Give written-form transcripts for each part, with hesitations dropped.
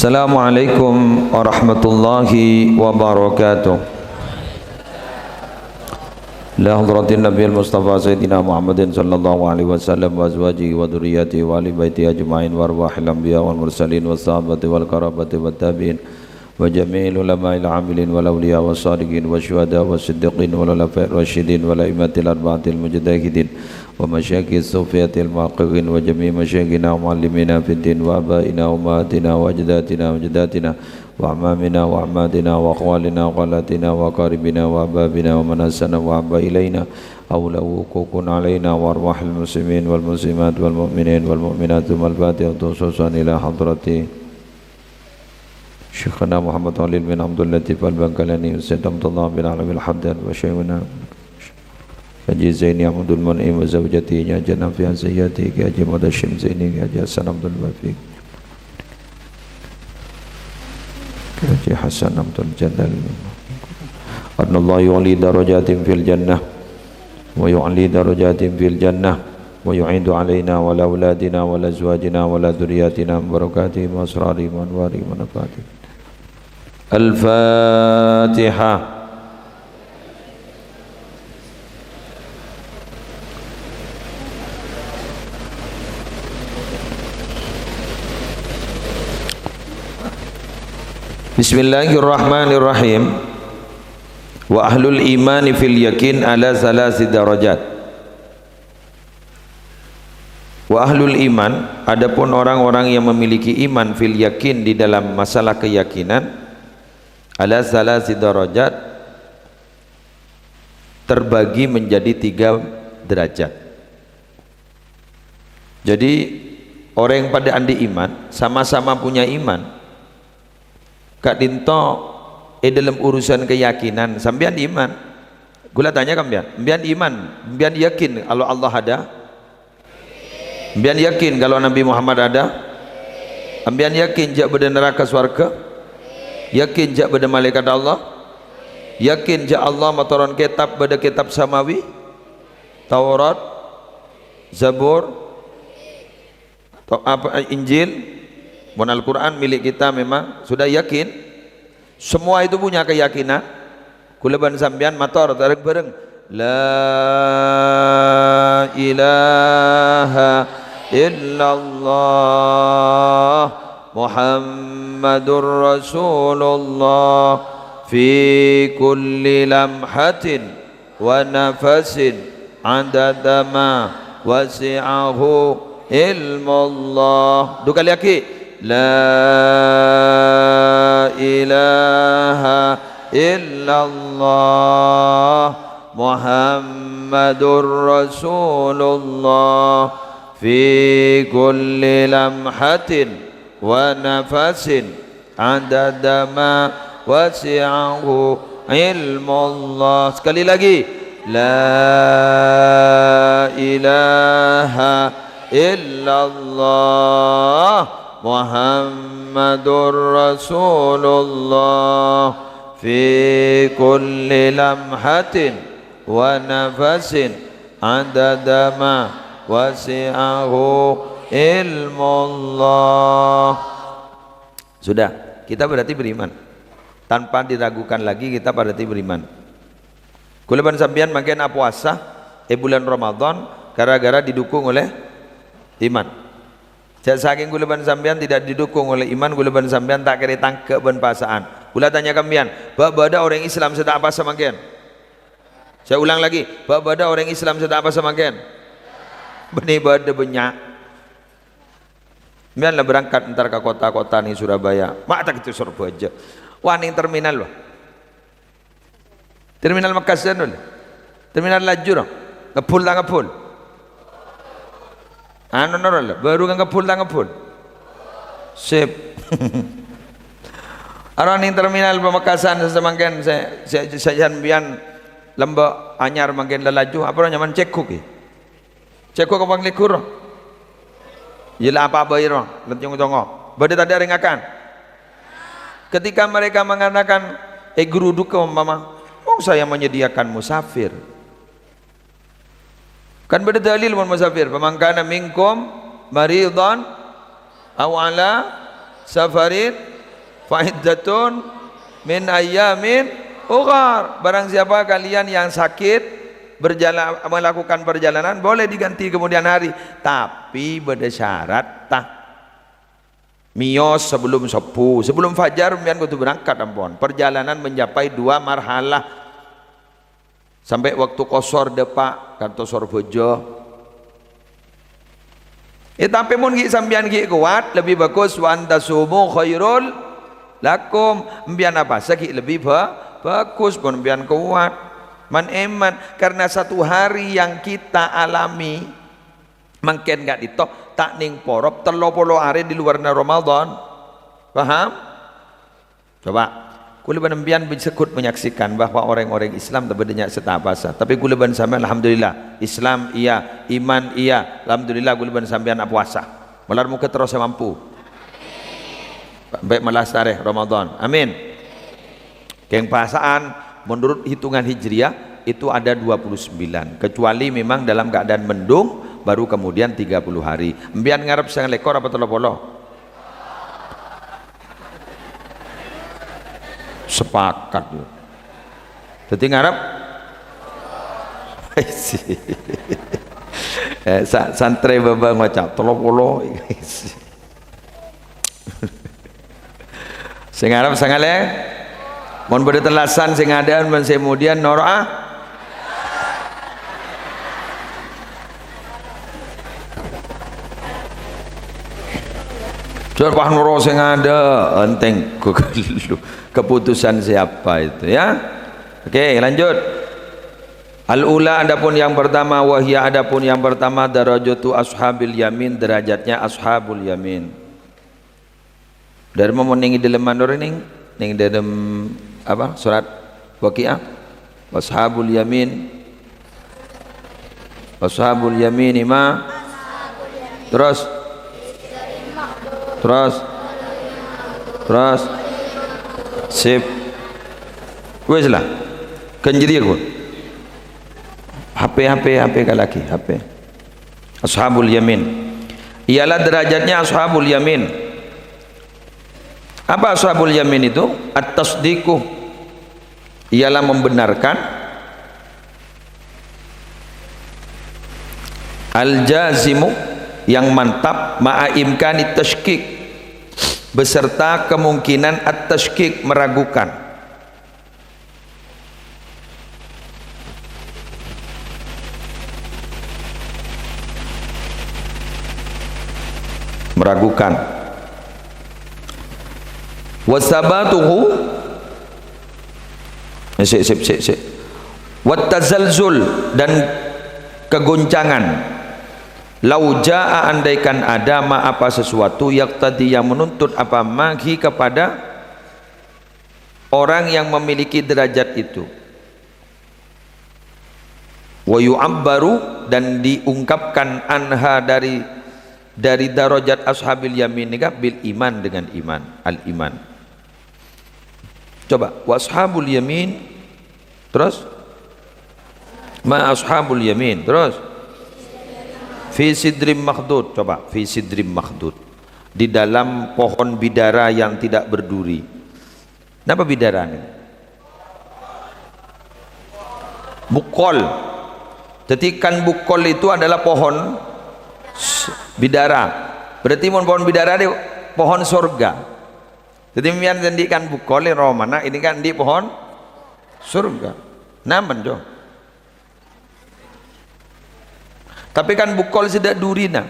Assalamualaikum warahmatullahi wabarakatuh. La hadratin nabiyil mustafa sayyidina Muhammadin sallallahu alaihi wasallam wa azwajihi wa dhurriyyatihi wa ali baiti ajma'in wa arwahil anbiya wal mursalin was sahabati wal karabati wat tabi'in wa jami'il ulama'il amilin wal awliya was sadiqin wasyuhada was siddiqin wal ulafa'ir rasyidin wal a'immatil arba'atil mujtahidin wa masyayikh as-sufiyatil muhaqqiqin wa jami' masyayikhina wa muallimina fid din wa abaina wa ummahatina wa ajdatina wa jaddatina wa amamina wa amadina wa akhwalina wa khalatina wa qaribina wa ababina wa manasana wa abba ilaina awlahu hukukun alaina wa arwahil muslimin wal muslimat wal mu'minin wal mu'minat wal fatihatu khususan ila hadrati Syekhana Muhammad Khalil bin Abdul Latif al-Bangkalani Ustaz Abdullah bin Alawi al-Haddad wa Syekhuna Haji Zaini Ahmadul Mun'im wa zawjatinya Haji Nafi'ah Zayyati Haji Madashim Zaini Haji Hasan Abdul Wafiq Haji Hasan Abdul Jannal Allah yu'li darajatin fil jannah wa yu'li darajatin fil jannah wa yu'idu alaina wa la auladina wa la azwajina wa la dhurriyyatina barakatihim wa asrarihim wa anwarihim wa nafatihim Al-Fatihah. Bismillahirrahmanirrahim. Wa ahlul imani fil yakin ala salasi darajat. Wa ahlul iman, adapun orang-orang yang memiliki iman fil yakin di dalam masalah keyakinan ala salasi darajat, terbagi menjadi 3 derajat. Jadi orang yang pada andi iman, sama-sama punya iman. Kak Dinto dalam urusan keyakinan sampean iman. Gula tanya kampian, sampean iman, sampean yakin kalau Allah ada? Sampean yakin kalau Nabi Muhammad ada? Sampean yakin jak pada neraka surga? Yakin jak pada malaikat Allah? Yakin jak Allah mataron kitab pada kitab samawi? Taurat, Zabur, atau apa Injil? Bon Al-Quran milik kita memang sudah yakin. Semua itu punya keyakinan. Kulaban sampean mator bareng-bareng La ilaha illallah Muhammadur Rasulullah fi kulli lamhatin wa nafasin adada ma wasi'ahu ilmullah. 2 kali lagi La ilaha illallah Muhammadur Rasulullah fi kulli lamhatin wa nafasin adada ma wasi'ahu ilmullah. Sekali lagi La ilaha illallah Muhammadur Rasulullah fi kulli lamhatin wa nafasin adada ma wasi'ahu ilmullah. Sudah, kita berarti beriman. Tanpa diragukan lagi kita berarti beriman. Kulaban sampean makin puasa bulan Ramadan gara-gara didukung oleh iman. Saking kulaban sampean tidak didukung oleh iman, kulaban sampean tak kira tangkep ben pasaan. Kula tanya kampian, bada orang Islam sedang apa semakin? Saya ulang lagi, bada orang Islam sedang apa semakin? Beribadah banyak. Biarlah berangkat ntar ke kota-kota nih Surabaya. Mak tak itu Surabaya. Wah nih terminal loh. Terminal Makassar loh. Terminal Lajur. Ngepul tak ngepul? Anu norol baru kan ngepul sip. Aron ning terminal Pamekasan semangken saya bian lembak anyar mangken lelaju apa nyaman cekuk cekuk apa likur yela apa bayar lentung tongo bade tadi ringakan ketika mereka mengatakan geruduk ke mama oh saya menyediakan musafir. Kan berdalil mun musafir, pamangkana minkum maridhan aw ala safarin Fa'iddatun min ayyamin ukhar. Barang siapa kalian yang sakit melakukan perjalanan boleh diganti kemudian hari, tapi bersyarat mios sebelum sepuh, sebelum fajar pian kudu berangkat ampun. Perjalanan mencapai 2 marhalah sampai waktu kosor depak kantosor bojo. Tapi mun ki sampean ki kuat lebih bagus, wa antasumu khairul lakum. Mbian apa saki lebih bagus pun mbian kuat. Man eman, karena satu hari yang kita alami mungkin gak ditok tak ning porop 30 hari di luar Ramadan. Paham? Coba kuliban mbian sekut menyaksikan bahwa orang-orang Islam terbedanya setapasa, tapi kuliban sampean alhamdulillah Islam iya, iman iya, alhamdulillah kuliban sampean puasa melar muka terus mampu baik malas tarikh Ramadan, amin. Keng pasaan menurut hitungan hijriah itu ada 29, kecuali memang dalam keadaan mendung baru kemudian 30 hari. Mbian ngarep sang lekor apa tolong sepakat yuk. Jadi ngarep santri baba ngocap tolong sing ngarep sangale mon bade telasan sing adaan men kemudian nora Coba nuro sing ada enteng keputusan siapa itu ya. Oke, lanjut. Al-ula, adapun yang pertama, wahya, adapun yang pertama, darajatu ashabil yamin, derajatnya ashabul yamin. Dari mau ningi dalam mandor ning dalam apa surat Waqiah, ashabul yamin, ashabul yamin ma terus sip wes lah kenjiri aku HP kalaki HP ashabul yamin ialah derajatnya ashabul yamin. Apa ashabul yamin itu? At-tasdiqu ialah membenarkan, al-jazimu yang mantap, ma'imkani tashkik beserta kemungkinan at-tashkik meragukan, wasabatuhu wattazalzul dan kegoncangan. Lau jaa andaikan ada ma apa sesuatu yaqtadi yang menuntut apa magi kepada orang yang memiliki derajat itu, wa yu'abbaru dan diungkapkan anha dari darajat ashabil yamin bil iman dengan iman, al iman. Coba wa ashabul yamin terus ma ashabul yamin terus fi sidrim makhdud. Coba fi sidrim makhdud, di dalam pohon bidara yang tidak berduri. Kenapa bidara ini? Bukol. Jadi kan bukol itu adalah pohon bidara. Berarti pohon bidara itu pohon surga. Jadi mian jadi kan bukol ini romana, ini kan di pohon surga. Naman jo. Tapi kan bukol tidak durina.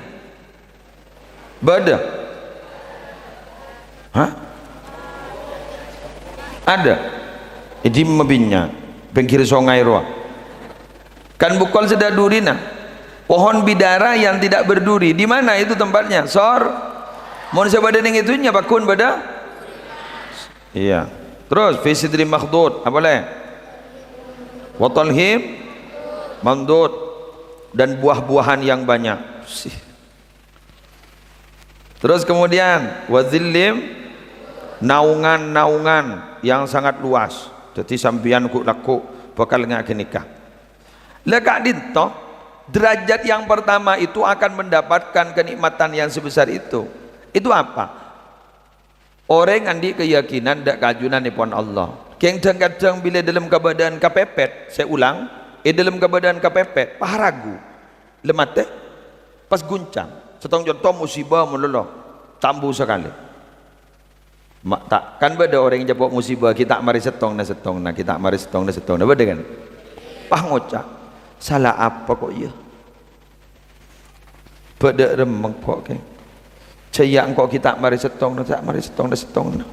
Bada. Hah? Ada. Ini mabinnya pinggir sungai roa. Kan bukol tidak durina. Pohon bidara yang tidak berduri. Di mana itu tempatnya? Sor. Mau sebada ning itunya bakun bada? Iya. Terus fi sidri makhdud, apa leh? Wa talhim mamdud, dan buah-buahan yang banyak. Terus kemudian wazillim, naungan-naungan yang sangat luas. Jadi sampian ku laku bakal ngake nikah. Lekak dinto derajat yang pertama itu akan mendapatkan kenikmatan yang sebesar itu. Itu apa? Orang andi keyakinan dak kajunan ipon Allah. Kadang-kadang bila dalam keadaan kepepet, saya ulang, dalam keadaan kepepet, paharagu, lemat pas guncang, setong contoh musibah meloloh, tambu sekali. Mak tak kan beda orang yang jawab musibah kita mari setong na kita mari setong na beda kan? Pah ngocak, salah apa kok iya? Beda remeng kok ke? Caya kok kita mari setong na.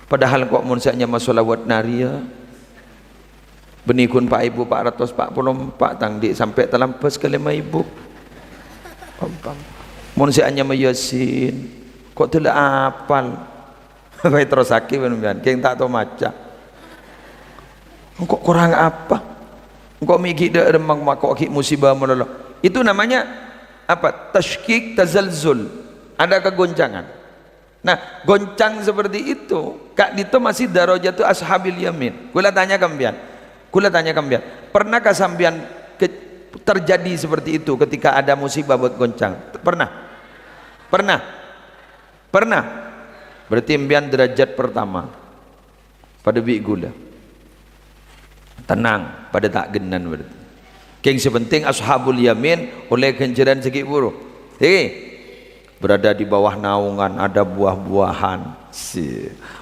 Padahal kok munsanya masolawat naria benikun Pak Ibu 444 tangdik sampai terlampas ke 5.000 munsanya mayasin kok telah apal baik terus sakit benar keng tak tahu maca kok kurang apa kok mikir dak remang kok musibah melolo itu namanya apa tashkik tazalzul ada kegoncangan. Nah, goncang seperti itu, Kak Dito masih darajatu ashabil yamin. Kula tanya kambian. Pernahkah sambian terjadi seperti itu ketika ada musibah buat goncang? Pernah. Berarti ambian derajat pertama pada bi gula. Tenang, pada tak genan berarti. Keng sepenting ashabul yamin oleh kenceran segi buruk. Berada di bawah naungan ada buah-buahan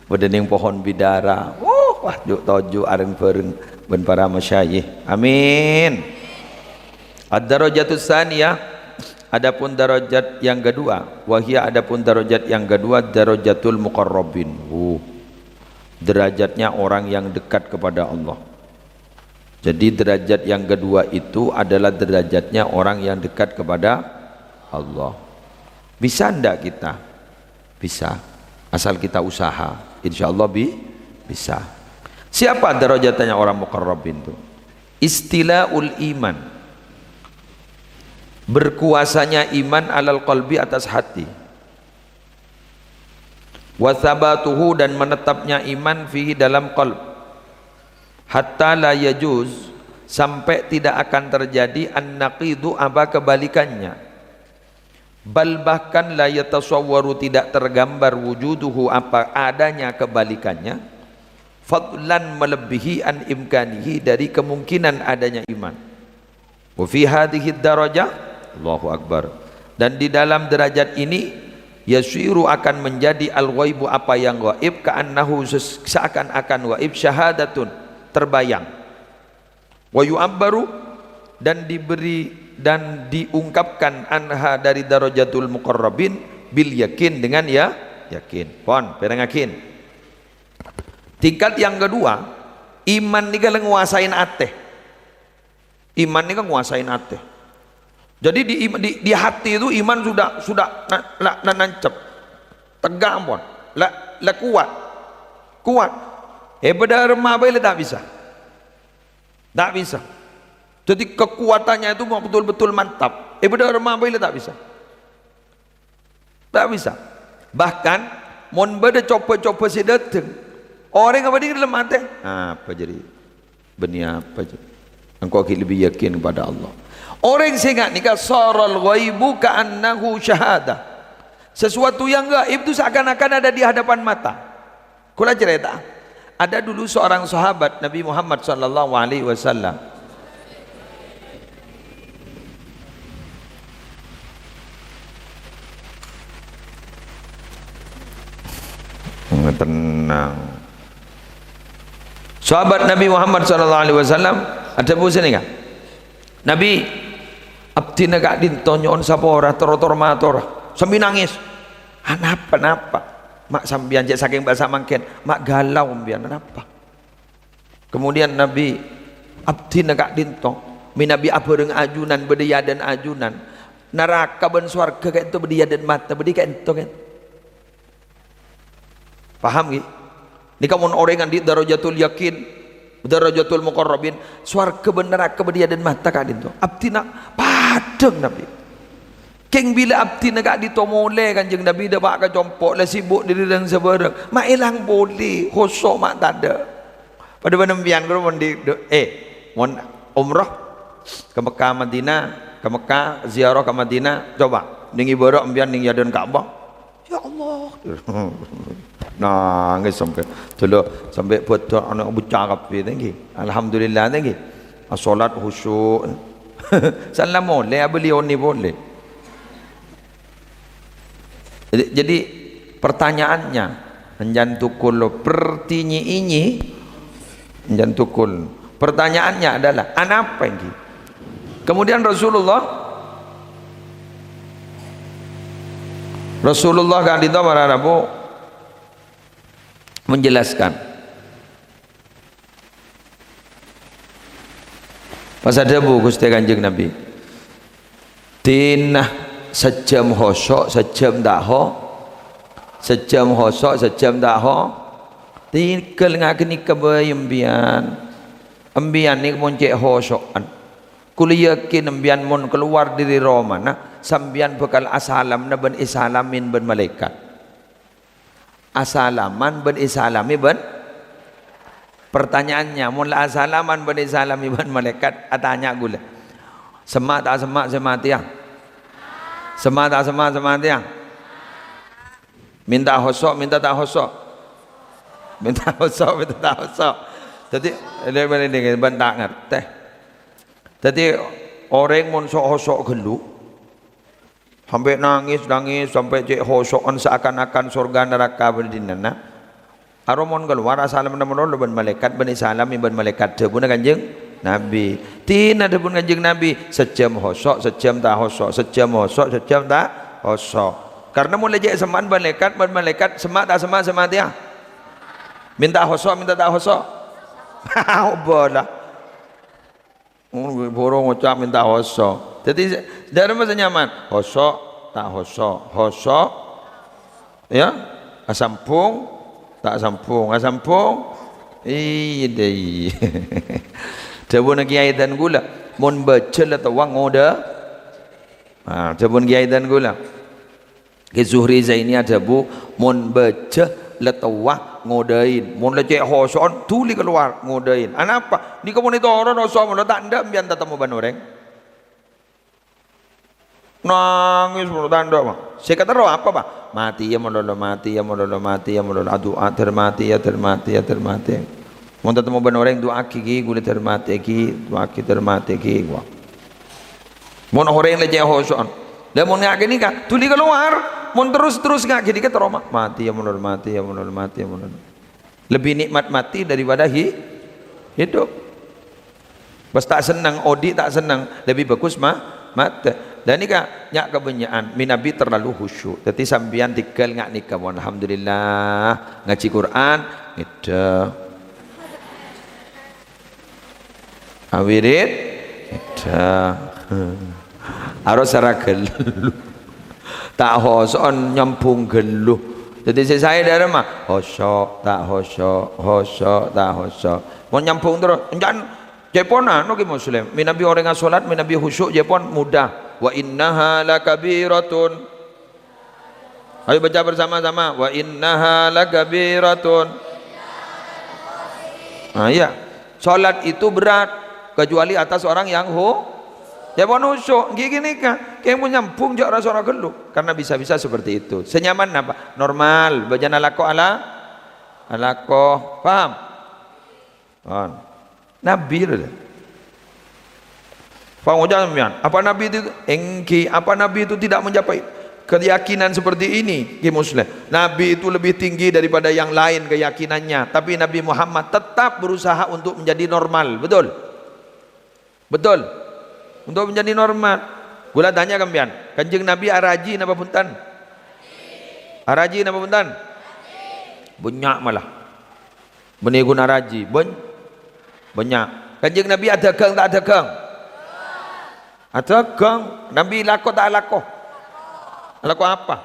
bedening pohon bidara wah toju areng pereng ben para masyayikh amin. Ad-darajatus tsaniyah adapun darajat yang kedua wahia adapun darajat yang kedua darajatul muqarrabin derajatnya orang yang dekat kepada Allah. Jadi derajat yang kedua itu adalah derajatnya orang yang dekat kepada Allah. Bisa ndak kita? Bisa, asal kita usaha, insya Allah bisa. Siapa derajatnya orang muqarrabin itu? Istilaul iman, berkuasanya iman alal qalbi atas hati, wasabatuhu dan menetapnya iman fihi dalam qalb, hatta la yajuz sampai tidak akan terjadi an-naqidu apa kebalikannya. Bal bahkan la yatasawwaru tidak tergambar wujuduhu apa adanya kebalikannya fadlan melebihi an imkanihi dari kemungkinan adanya iman. Wa fi hadhihi darajah Allahu akbar dan di dalam derajat ini yasiru akan menjadi al-ghaibu apa yang gaib ka'annahu seakan-akan gaib syahadatun terbayang wa yu'abbaru dan diberi dan diungkapkan anha dari darajatul muqarrabin bil yakin dengan yakin pon perang yakin. Tingkat yang kedua iman ni kan nguasain ateh, iman ni kan nguasain ateh. Jadi di hati itu iman sudah nancep tegak pon la kuat pada remah boleh tak bisa. Jadi kekuatannya itu betul-betul mantap. Pada remah boleh tak bisa. Bahkan mon beda coba-coba si datang. Orang apa di dalam hati? Apa jadi? Benih apa jadi? Engkau lebih yakin kepada Allah. Orang sehingga nikah saral ghaibu ka'annahu syahadah. Sesuatu yang gaib itu seakan-akan ada di hadapan mata. Kula cerita. Ada dulu seorang sahabat Nabi Muhammad sallallahu alaihi wasallam. Tenang. Sahabat Nabi Muhammad sallallahu alaihi wasallam ada bukan ni kan? Nabi abdi nak dintonyon sapa ora tor mator sambil nangis. Napa? Mak sambian cek saking bahasa mangken, mak galau mbian napa? Kemudian Nabi abdi nak dintong, minabi abeureng ajunan bedia dan ajunan. Neraka ben swarga kayak itu bedia dan mata bedi kayak itu kan. Paham nggih? Ni kamun orang di darajatul yakin, darajatul muqarrabin, swarga ben neraka bedia dan mata ka dinto. Abdi nak padeng Nabi. Keng bila abdi nak ditomole Kanjeng Nabi dah bak ka compok lah sibuk diri dan sebarang. Mak ilang boleh, khosok mak tak ada. Pada penembian kalau mon di mon umrah ke Mekah Madinah, ke Mekah ziarah ke Madinah, coba ning ibarat ambian ning yadan Ka'bah. Ya Allah. nangis sampai dulu sampai buat anak bocah kabeh tadi alhamdulillah tadi solat khusyuk salam boleh beliau ni boleh. Jadi pertanyaannya menjantukul pertinyi ini menjantukul pertanyaannya adalah apa ini. Kemudian Rasulullah kan itu para Rabu menjelaskan pas ada bu Gusti Kanjeng Nabi tinah sejam hosok sejam daho sejam hosok sejam daho tikel ngakini kebayambian ambian ni moncek hosokan kuliyakin ambian mon keluar dari Romana sambian bekal asalam na ben isalamin ben malaikat asalaman ben isalami ben pertanyaannya mula asalaman ben isalami ben malaikat tanya gula semak tak semak sematiang semak tak semak sematiang minta hosok minta tak hosok minta hosok minta tak hosok jadi ini bentak ngerti jadi orang mun sok hosok gelu sampai nangis sampai cek hosokan seakan-akan surga neraka berdinana aromon keluar asalam namun ben malaikat ben salami ben malaikat debuna Kanjeng Nabi tina debun Kanjeng Nabi sejam hosok sejam tak hosok sejam hosok sejam tak hosok karena mulai cek seman malaikat ben malaikat semak tak semak sematiang minta hosok minta tak hosok bola borong ucap minta hosok jadi dari masa nyaman hosok tak hosok ya asampung tak sampung iya deh jabun kiai dan gula mon baca lah tawang ngoda jabun kiai dan gula ke Zuhri Zaini ada bu mon baca lah tawang ngodain mon lecek hoson tuli keluar ngodain apa di komunitas orang hosok mon tak ndak biar tatemu banoreng nangis menurut anda mah saya kata roh apa pak mati ya mololo mati ya mololo mati ya mololo doa termati ya termati ya termati mau ketemu orang doa kiki gule termati ki doa ki termati ki gua mau orang lagi hoson dan mau ngak gini kak tuli keluar mau terus ngak gini kan teroma mati ya mololo mati ya mololo mati ya mololo lebih nikmat mati daripada hidup pas tak senang odi tak senang lebih bagus mati dan ini kak nyak kebanyakan minabi terlalu khusyuk jadi sambian tinggal ngak nikah alhamdulillah ngaji Quran itu awirid itu harus cara geluh tak hoson nyampung geluh jadi saya dari mah hosok tak hosok tak hosok mau nyampung terus jangan Jepona no muslim minabi orang yang solat minabi khusyuk Jepon mudah wa innaha lakabiratun ayo baca bersama-sama wa innaha lakabiratun ya solat itu berat kecuali atas orang yang Jepon khusyuk gini kan kayak mau nyampung jak rasa orang geluh karena bisa-bisa seperti itu senyaman apa normal bajana lako alako paham Nabi apa Nabi itu apa Nabi itu tidak mencapai keyakinan seperti ini muslim Nabi itu lebih tinggi daripada yang lain keyakinannya tapi Nabi Muhammad tetap berusaha untuk menjadi normal betul untuk menjadi normal gula tanya kampian Kanjeng Nabi araji napa punten araji napa punten banyak malah benih araji banyak Kanjeng Nabi ada gang tak ada gang ada gang Nabi lako tak lako apa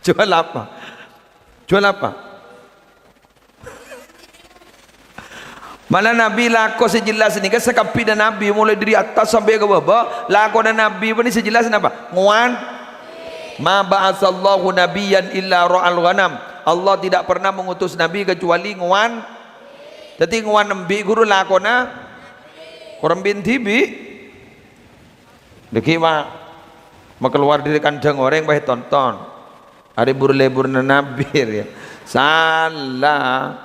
jual apa mana Nabi lako sejelas ini kan sekapi dan Nabi mulai dari atas sampai ke bawah lako dan Nabi ini sejelas apa nguan ma ba'asallahu nabiyyan illa ra'al ghanam Allah tidak pernah mengutus Nabi kecuali nguan jadi nguan nembi guru lakona kurang binti bi dekiwa mau keluar dari kandang orang bae tonton hari burle-burle Nabi ya. Salah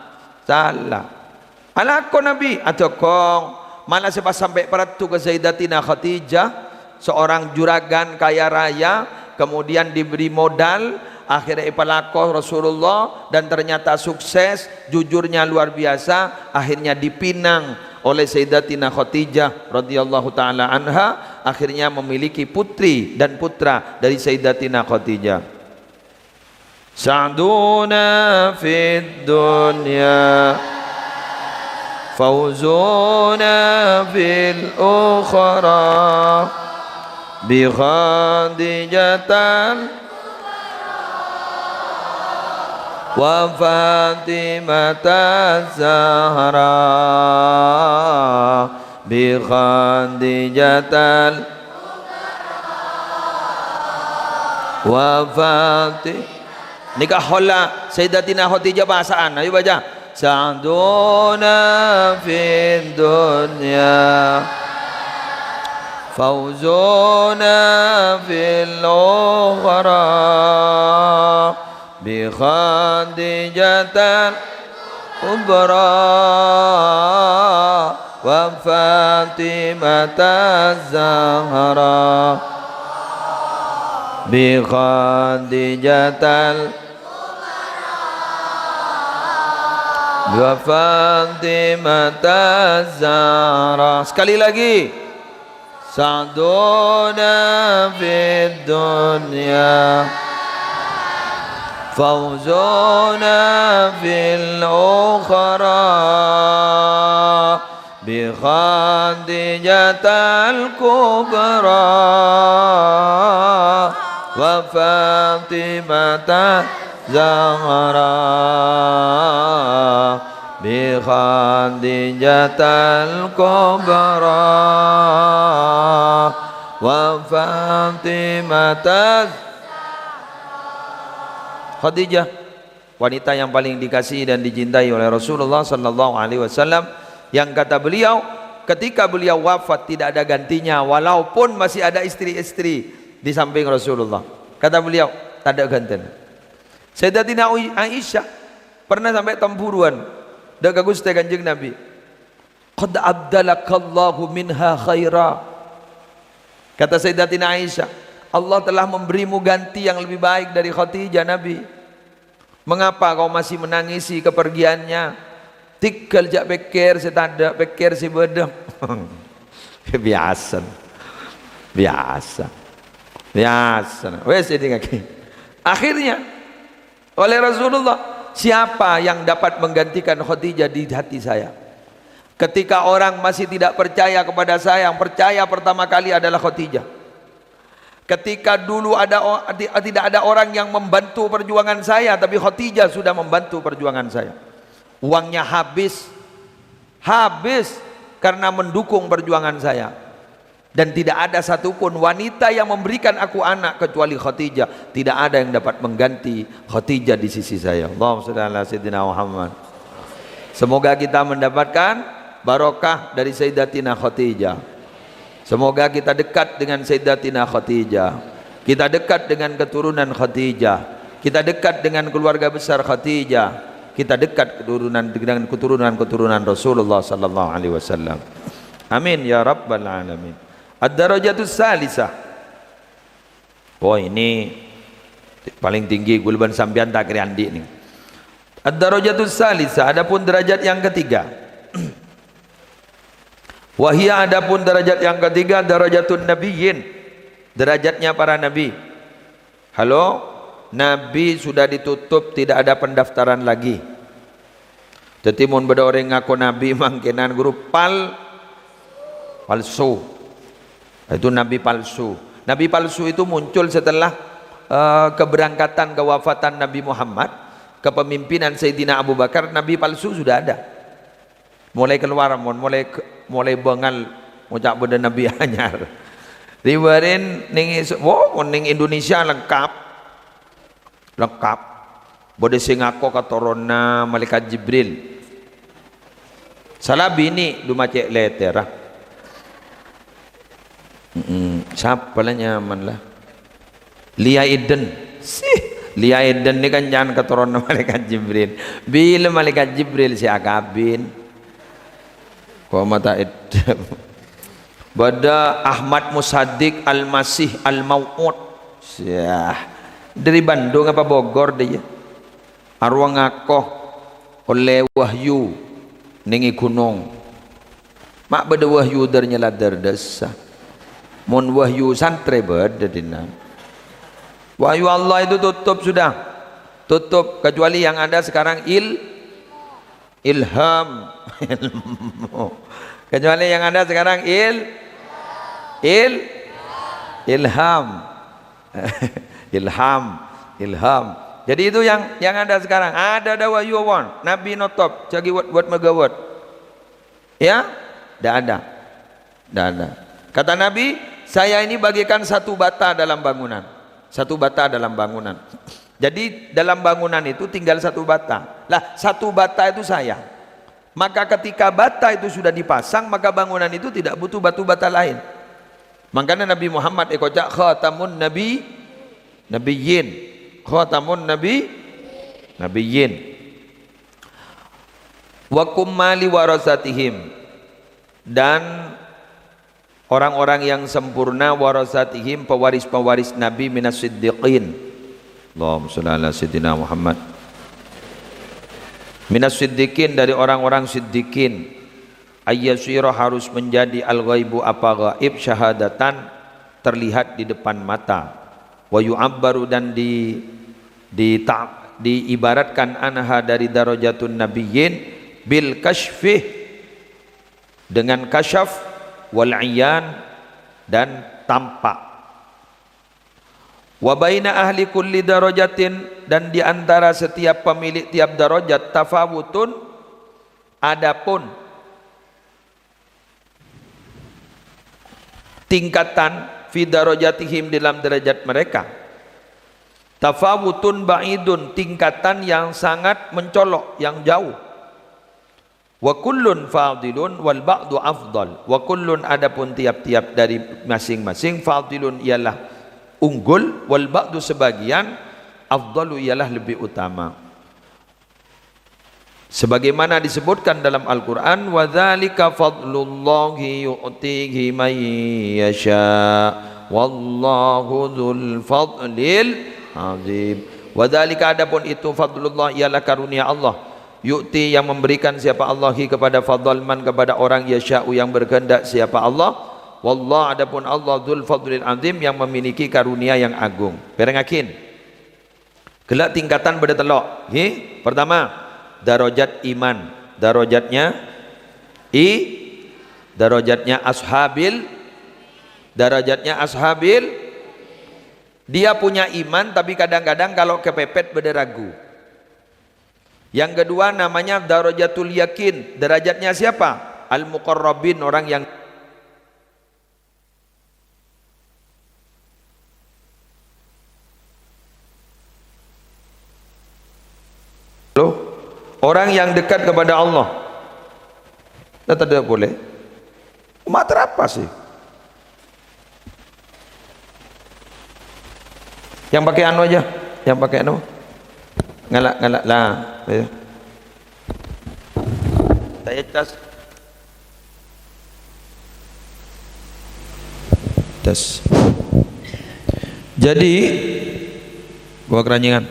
ala ko Nabi atau kong malah sebab sampai peratu ke Sayyidatina Khadijah, seorang juragan kaya raya, kemudian diberi modal, akhirnya ipalakoh Rasulullah dan ternyata sukses, jujurnya luar biasa, akhirnya dipinang oleh Sayyidatina Khadijah radhiyallahu taala anha, akhirnya memiliki putri dan putra dari Sayyidatina Khadijah. Sa'duna fid dunya fawzuna fil ukhra bi Khadijatan wa Fatimata Zahra bi Khadijatal wa Fatimah. Nikah hola Sayyidatina Khadijah bahasaan. Ayo baca. Sa'duna fid dunya fawzuna fil ukhra bi Khadijatal kubra wa Fatimata Zahra bi Khadijatal wa Fatimata Zahra. Sekali lagi. Sa'duna fid dunya fawzuna fil ukhra bi Khadijatal kubra wa Fatimata Zahra bi Khadijatal kubra wa Fatimata. Khadijah, wanita yang paling dikasihi dan dicintai oleh Rasulullah sallallahu alaihi wasallam, yang kata beliau ketika beliau wafat tidak ada gantinya, walaupun masih ada istri-istri di samping Rasulullah. Kata beliau tak ada gantinya. Sayyidatina Aisyah pernah sampai tempuruan dak Gusti Kanjeng Nabi, qad abdalakallahu minha khaira. Kata Sayyidatina Aisyah, Allah telah memberimu ganti yang lebih baik dari Khadijah Nabi. Mengapa kau masih menangisi kepergiannya? Tikal jak bekir setada bekir si bedeng. Biasa. Wes ini kaki. Akhirnya oleh Rasulullah, siapa yang dapat menggantikan Khadijah di hati saya? Ketika orang masih tidak percaya kepada saya, yang percaya pertama kali adalah Khadijah. Ketika dulu tidak ada orang yang membantu perjuangan saya, tapi Khadijah sudah membantu perjuangan saya. Uangnya habis karena mendukung perjuangan saya. Dan tidak ada satupun wanita yang memberikan aku anak kecuali Khadijah. Tidak ada yang dapat mengganti Khadijah di sisi saya. Allahumma shalli ala sayyidina Muhammad. Semoga kita mendapatkan barokah dari Sayyidatina Khadijah. Semoga kita dekat dengan Sayyidatina Khadijah. Kita dekat dengan keturunan Khadijah. Kita dekat dengan keluarga besar Khadijah. Kita dekat dengan keturunan Rasulullah sallallahu alaihi wasallam. Amin ya rabbal alamin. Ad-darajatus salisah. Oh ini paling tinggi gulban sambian tak kriandi nih. Ad-darajatus salisah, adapun derajat yang ketiga. Wahia, adapun derajat yang ketiga, derajatun nabiyyin, derajatnya para nabi. Halo, nabi sudah ditutup, tidak ada pendaftaran lagi. Jadi mun beda orang ngaku nabi mangkenan grup palsu. Itu nabi palsu. Nabi palsu itu muncul setelah keberangkatan kewafatan Nabi Muhammad, kepemimpinan Sayyidina Abu Bakar. Nabi palsu sudah ada. Mulai keluar, mulai bengal ngucap benda Nabi anyar. Riwarin ning Indonesia lengkap. Bode singako katorona malaikat Jibril. Salah bini du macek letter. Siapa lah nyaman lah. Lia Eden sih, Lia Eden ini kan jangan keturunan malaikat Jibril. Bila malaikat Jibril si akabin kau mata Eden. Bada Ahmad Musaddiq Al-Masih Al-Mau'ud dari Bandung apa Bogor dia arwah ngakoh oleh wahyu ningi gunung mak beda wahyu dernya ladar desa mon wahyu santre beda dina wahyu Allah itu tutup sudah tutup kecuali yang ada sekarang ilham kecuali yang ada sekarang ilham ilham jadi itu yang ada sekarang ada wahyu wan nabi notop cagi wat megawat ya tidak ada kata nabi saya ini bagikan satu bata dalam bangunan jadi dalam bangunan itu tinggal satu bata lah satu bata itu saya maka ketika bata itu sudah dipasang maka bangunan itu tidak butuh batu bata lain. Makanya Nabi Muhammad ekojak khatamun nabiyyin khatamun nabiyyin wa kummali warasatihim dan orang-orang yang sempurna warasatihim pewaris-pewaris Nabi minas siddiqin Allahumma shalli ala sayyidina Muhammad minas siddiqin dari orang-orang siddiqin ayyasira harus menjadi al-ghaibu apa gaib syahadatan terlihat di depan mata wa yu'abbaru dan diibaratkan anha dari darajatun nabiyyin bil kashfih dengan kasyaf wal iyan dan tampak wa baina ahli kulli darajatin dan diantara setiap pemilik tiap darajat tafawutun adapun tingkatan fi darajatihim dalam derajat mereka tafawutun ba'idun tingkatan yang sangat mencolok yang jauh wa kullun fadilun wal ba'du afdal wa kullun adapun tiap-tiap dari masing-masing fadilun ialah unggul wal ba'du sebagian afdalu ialah lebih utama sebagaimana disebutkan dalam Al-Qur'an wa dzalika fadlullahi yu'tihi man yasha wallahu dzul fadlil azim wa dzalika adapun itu fadlullah ialah karunia Allah yu'ti yang memberikan siapa Allahi kepada fadlman kepada orang yasha'u yang berkehendak siapa Allah wallah adapun Allah dzul fadlil azim yang memiliki karunia yang agung perengakin gelak tingkatan pada telok pertama darajat iman darajatnya ashabil dia punya iman tapi kadang-kadang kalau kepepet berderagu yang kedua namanya darajatul yakin derajatnya siapa al-muqarrabin orang yang orang yang dekat kepada Allah tidak boleh umat apa sih yang pakai anu aja yang pakai anu ngalak lah saya tas jadi bawa keranjingan.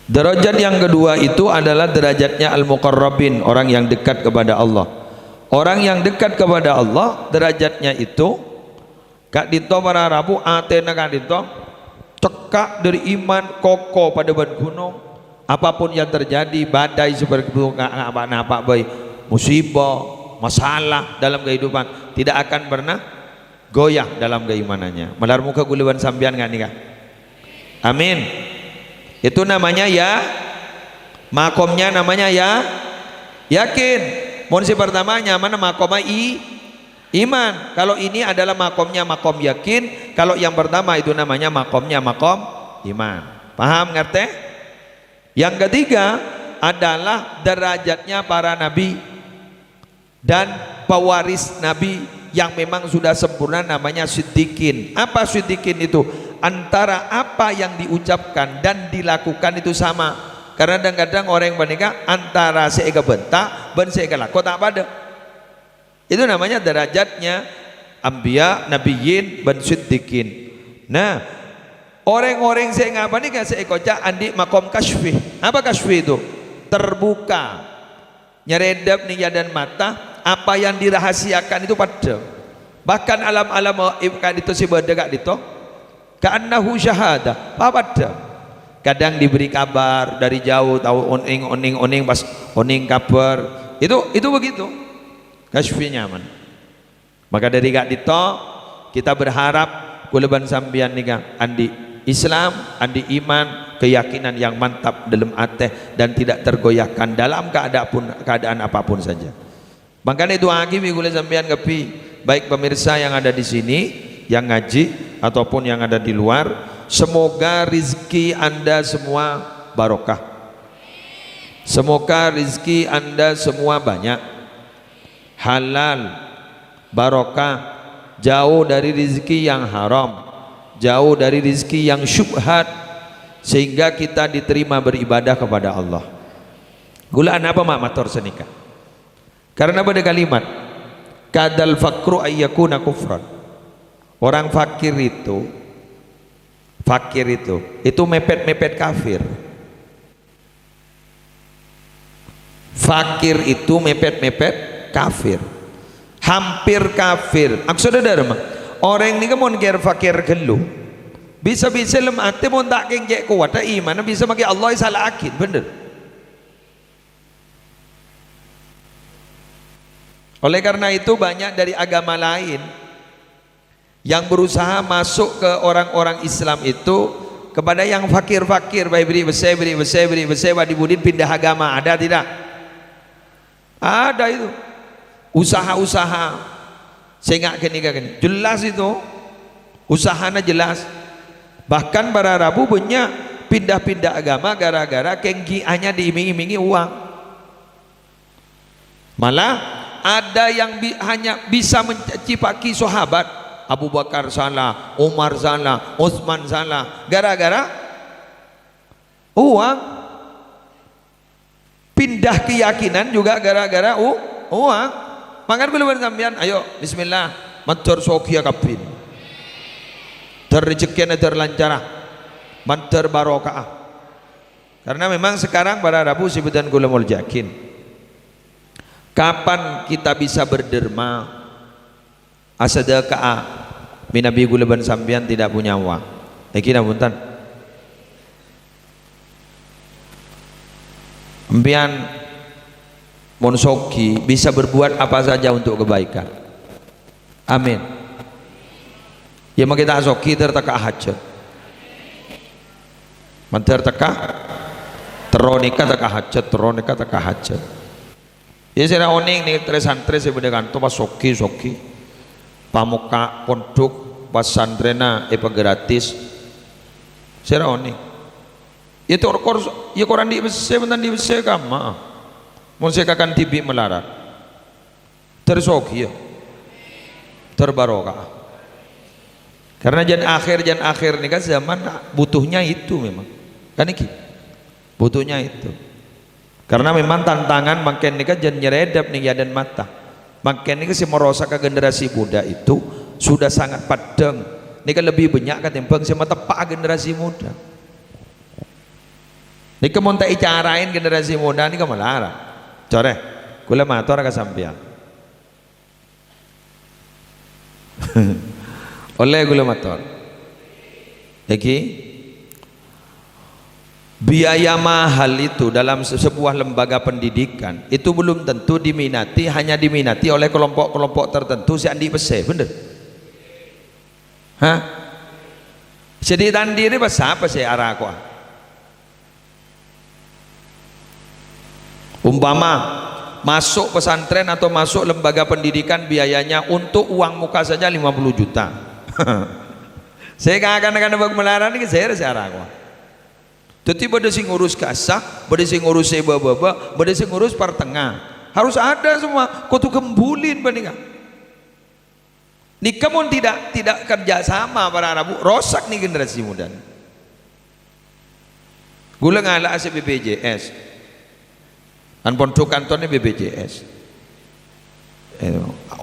Derajat yang kedua itu adalah derajatnya al-muqarrabin, orang yang dekat kepada Allah. Orang yang dekat kepada Allah derajatnya itu kak dito para rabu atena kak dito cekak dari iman kokoh pada ban gunung apapun yang terjadi badai seperti itu apa baik musibah masalah dalam kehidupan tidak akan pernah goyah dalam keimanannya. Melar muka guliwan sambian nggak nih kak? Amin. Itu namanya ya makomnya namanya ya yakin. Munsi pertamanya mana makomnya iman. Kalau ini adalah makomnya makom yakin. Kalau yang pertama itu namanya makomnya makom iman. Paham ngerti? Yang ketiga adalah derajatnya para nabi dan pewaris nabi yang memang sudah sempurna namanya siddiqin. Apa siddiqin itu? antara apa yang diucapkan dan dilakukan itu sama. Karena kadang-kadang orang yang menikah antara seega bentak dan seega laku tak pada. Itu namanya derajatnya anbiya, nabiyyin, dan siddiqin. Nah, orang-orang saya ngapa nih saya kocak andi makom kasfi. Apa kasfi itu? Terbuka, nyeredap nih dan mata. Apa yang dirahasiakan itu pada. Bahkan alam-alam ibkan itu si berdegak itu. Ka'annahu syahada. Apa pada? Kadang diberi kabar dari jauh, tahu oning pas oning kabar. Itu begitu. Kasfi nyaman. Maka dari gak dito kita berharap kuleban sambian nih andi Islam, andi iman, keyakinan yang mantap dalam hati dan tidak tergoyahkan dalam keadaan apapun saja. Makanya itu lagi minggu sambian kepi, baik pemirsa yang ada di sini, yang ngaji ataupun yang ada di luar, semoga rizki Anda semua barokah. Semoga rizki Anda semua banyak, halal, barokah, jauh dari rizki yang haram, jauh dari rizki yang syubhat, sehingga kita diterima beribadah kepada Allah. Gulaan apa mak mator senika? Karena pada kalimat kadal fakru ayyakuna kufran. Orang fakir itu mepet-mepet kafir. Fakir itu mepet-mepet kafir, hampir kafir. Maksudnya dari mana? Orang ini kan kira fakir gelu, bisa-bisa lemah hati pun tak kengkek kuat, iman bisa bagi Allah salah akid, bener. Oleh karena itu banyak dari agama lain yang berusaha masuk ke orang-orang Islam itu kepada yang fakir-fakir, baik beri besar dibudin pindah agama, ada tidak? Ada itu usaha-usaha sehingga gini jelas itu usahanya jelas. Bahkan para Rabu punya pindah-pindah agama gara-gara kenggiannya diiming-imingi uang. Malah ada yang hanya bisa mencaci maki sahabat, Abu Bakar salah, Umar salah, Utsman salah, gara-gara uang. Pindah keyakinan juga gara-gara uang. Makanya belum sampean, ayo bismillah, matur sokia kapin. Terrezekian terlancarah, matur barokah. Karena memang sekarang para Rabu sebutan gulamul jakin. Kapan kita bisa berderma? Asadaka minabi gulaban sampean tidak punya uang. Iki namuntan. Sampean monsoki bisa berbuat apa saja untuk kebaikan. Amin. Ya kita soki terteka hajat. Manter teka teronika teka hajat, teronika teka hajat. Ya saya oning nih tres santri sebenarnya kan tuh pas soki pamuka pondok pas santrena gratis. Saya oning. Itu ya koran di bese bentan di bese kama. Mun saya kakan tibi melarat. Tersoki ya. Terbarokah. Karena jan akhir nih kan zaman butuhnya itu memang. Kan iki. Butuhnya itu. Karena memang tantangan makin nih kan jan nyeredap nih dan mata. Makin nih si merosak ke generasi muda itu sudah sangat padang. Ini kan lebih banyak ketimbang sama tepak generasi muda. Ini kemun tak icarain generasi muda ini kemalara. Core, kula matur ka sampean. Oleh kula matur. Iki biaya mahal itu dalam sebuah lembaga pendidikan itu belum tentu diminati, hanya diminati oleh kelompok-kelompok tertentu si andi pese, bener? Hah? Jadi tandiri pas apa sih arah aku? Umpama masuk pesantren atau masuk lembaga pendidikan biayanya untuk uang muka saja 50 juta. Saya akan melarang ini saya arah aku. Jadi pada sing ngurus kasah, pada sing ngurus sebaba, pada sing ngurus pertengah. Harus ada semua. Kau tuh gembulin bandingan. Nikah pun tidak kerjasama para Arabu, rosak nih generasi muda. Gula ngala ase BPJS, an pondok kantornya BPJS,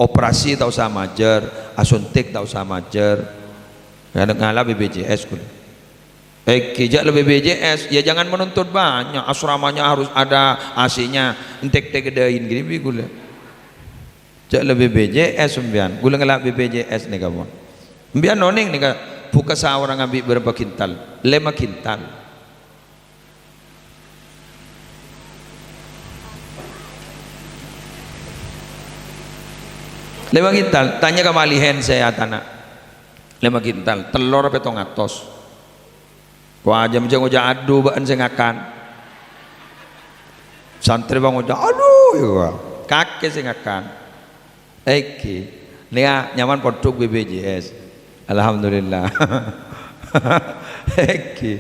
operasi tahu sama jer, asuntik tahu sama jer, ngala BPJS gula. Kijak lebih BPJS, ya jangan menuntut banyak, asramanya harus ada AC-nya, entek-tek gedein gini gula. Jak lebih BPJS sembian, gula ngelak BPJS nih kamu. Sembian noning nih kak, buka seorang ambil berapa kintal, 5 kintal. Lima kintal, tanya ke malihen saya tanah 5 kintal, telur petong atos. Wah jam ngojak adu baan saya ngakan. Santri bang ngojak aduh ya kakek saya ngakan. Eki, nih nyaman podok BPJS. Alhamdulillah. Eki,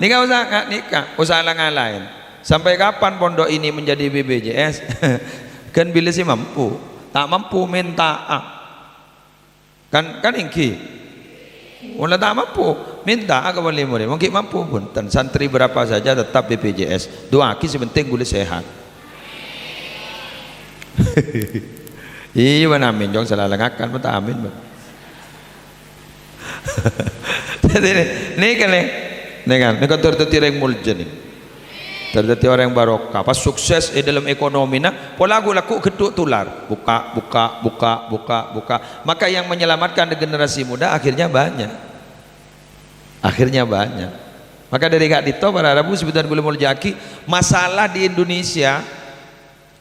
nikah usaha lain. Sampai kapan pondok ini menjadi BPJS? Kan bila sih mampu, tak mampu minta kan ingki mulai tak mampu minta ke boleh mungkin mampu pun dan santri berapa saja tetap BPJS doa ki sepenting boleh sehat. Iya mana amin jong salah lengakan pun tak amin. Jadi ini kan tertireng mulja nih terjadi orang barokah pas sukses dalam ekonomi nah pola laku geduk tular buka maka yang menyelamatkan generasi muda akhirnya banyak maka dari Kak Dito para Arabu sebutan gula muljaki masalah di Indonesia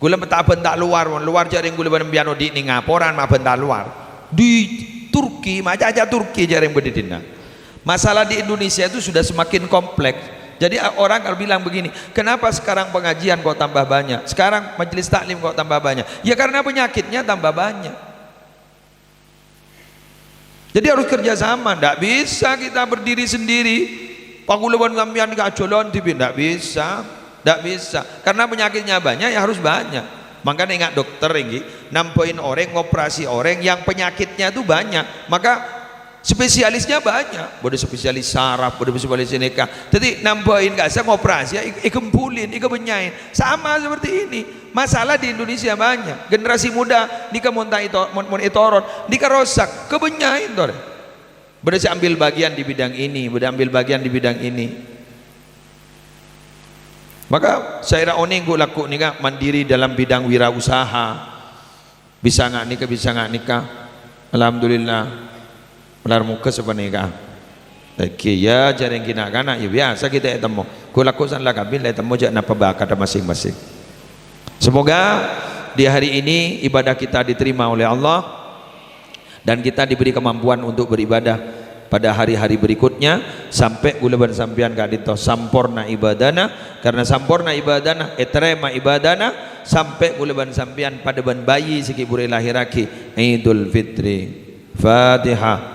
gula bentak luar jaring gula biano di ngaporan mah bentak luar di Turki aja Turki jaring berdidina masalah di Indonesia itu sudah semakin kompleks. Jadi orang kalau bilang begini, kenapa sekarang pengajian kok tambah banyak, sekarang majelis taklim kok tambah banyak, ya karena penyakitnya tambah banyak. Jadi harus kerjasama, tidak bisa kita berdiri sendiri pagulaban sampean kacolon tidak bisa, karena penyakitnya banyak ya harus banyak. Makanya ingat dokter ini nampoin orang, ngoperasi orang yang penyakitnya itu banyak, maka spesialisnya banyak, boleh spesialis saraf, boleh spesialis nikah. Jadi nambahin gak saya ngoperasi, ikempulin, ikebenyain, sama seperti ini. Masalah di Indonesia banyak. Generasi muda nikah itoron, nikah rosak, kebenyain tuh. Boleh ambil bagian di bidang ini, boleh ambil bagian di bidang ini. Maka saya oning gue laku nikah mandiri dalam bidang wirausaha. Bisa nggak nikah? Alhamdulillah. Benar muka sebenarnya. Ya jaring kina kana ya biasa kita temu. Kulaku san lakabil temu jak napa bakada masing-masing. Semoga di hari ini ibadah kita diterima oleh Allah dan kita diberi kemampuan untuk beribadah pada hari-hari berikutnya sampai gula sampean Kak Dito sampurna ibadana karena sampurna ibadana etrema ibadana sampai gula sampean pada ban bayi siki bure lahiraki Idul Fitri. Fatihah.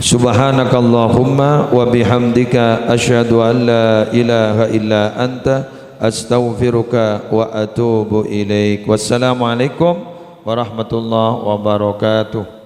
Subhanakallahumma wa bihamdika asyhadu an la ilaha illa anta astaghfiruka wa atubu ilaik. Wassalamualaikum warahmatullahi wabarakatuh.